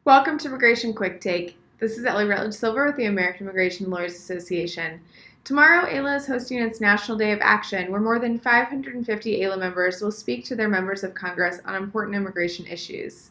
Welcome to Immigration Quicktake. This is Ellie Rutledge Silver with the American Immigration Lawyers Association. Tomorrow, AILA is hosting its National Day of Action, where more than 550 AILA members will speak to their members of Congress on important immigration issues.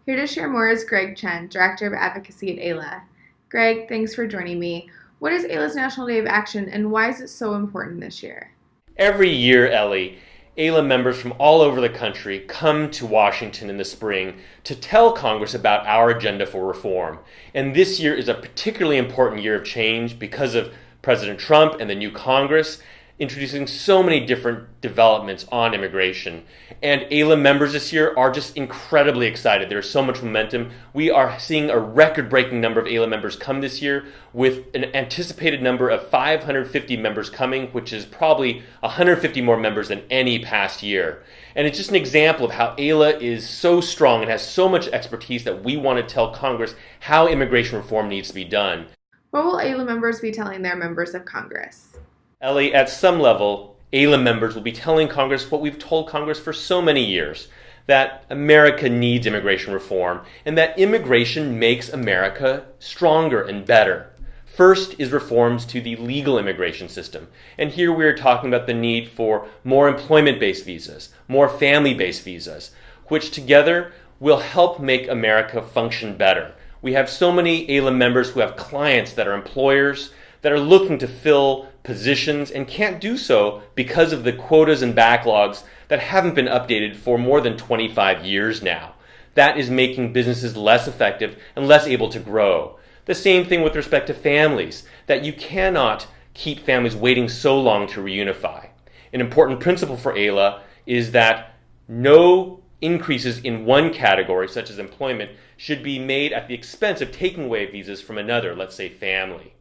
Here to share more is Greg Chen, Director of Advocacy at AILA. Greg, thanks for joining me. What is AILA's National Day of Action, and why is it so important this year? Every year, Ellie, AILA members from all over the country come to Washington in the spring to tell Congress about our agenda for reform. And this year is a particularly important year of change because of President Trump and the new Congress introducing so many different developments on immigration. And AILA members this year are just incredibly excited. There's so much momentum. We are seeing a record-breaking number of AILA members come this year, with an anticipated number of 550 members coming, which is probably 150 more members than any past year. And it's just an example of how AILA is so strong and has so much expertise that we want to tell Congress how immigration reform needs to be done. What will AILA members be telling their members of Congress? Ellie, at some level, AILA members will be telling Congress what we've told Congress for so many years, that America needs immigration reform and that immigration makes America stronger and better. First is reforms to the legal immigration system. And here we are talking about the need for more employment-based visas, more family-based visas, which together will help make America function better. We have so many AILA members who have clients that are employers that are looking to fill positions and can't do so because of the quotas and backlogs that haven't been updated for more than 25 years now. That is making businesses less effective and less able to grow. The same thing with respect to families, that you cannot keep families waiting so long to reunify. An important principle for AILA is that no increases in one category, such as employment, should be made at the expense of taking away visas from another, let's say family.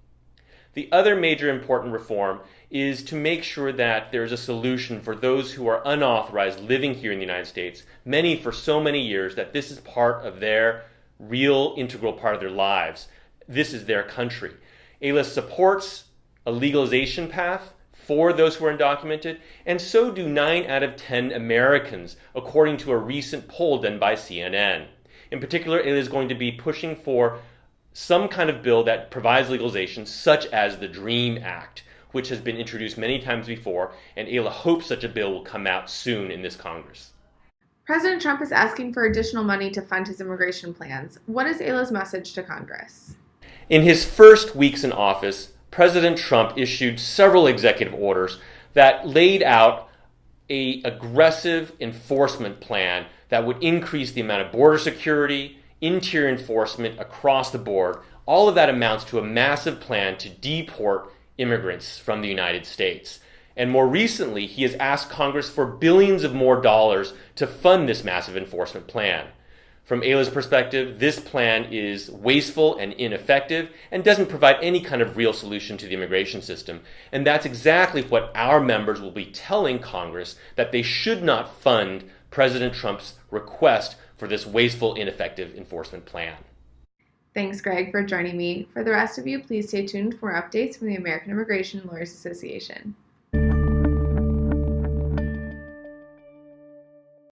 The other major important reform is to make sure that there's a solution for those who are unauthorized living here in the United States, many for so many years that this is part of their real integral part of their lives. This is their country. AILA supports a legalization path for those who are undocumented, and so do 9 out of 10 Americans, according to a recent poll done by CNN. In particular, AILA is going to be pushing for some kind of bill that provides legalization, such as the DREAM Act, which has been introduced many times before, and AILA hopes such a bill will come out soon in this Congress. President Trump is asking for additional money to fund his immigration plans. What is AILA's message to Congress? In his first weeks in office, President Trump issued several executive orders that laid out an aggressive enforcement plan that would increase the amount of border security, interior enforcement across the board. All of that amounts to a massive plan to deport immigrants from the United States. And more recently, he has asked Congress for billions of more dollars to fund this massive enforcement plan. From AILA's perspective, this plan is wasteful and ineffective and doesn't provide any kind of real solution to the immigration system. And that's exactly what our members will be telling Congress, that they should not fund President Trump's request for this wasteful, ineffective enforcement plan. Thanks, Greg, for joining me. For the rest of you, please stay tuned for more updates from the American Immigration Lawyers Association.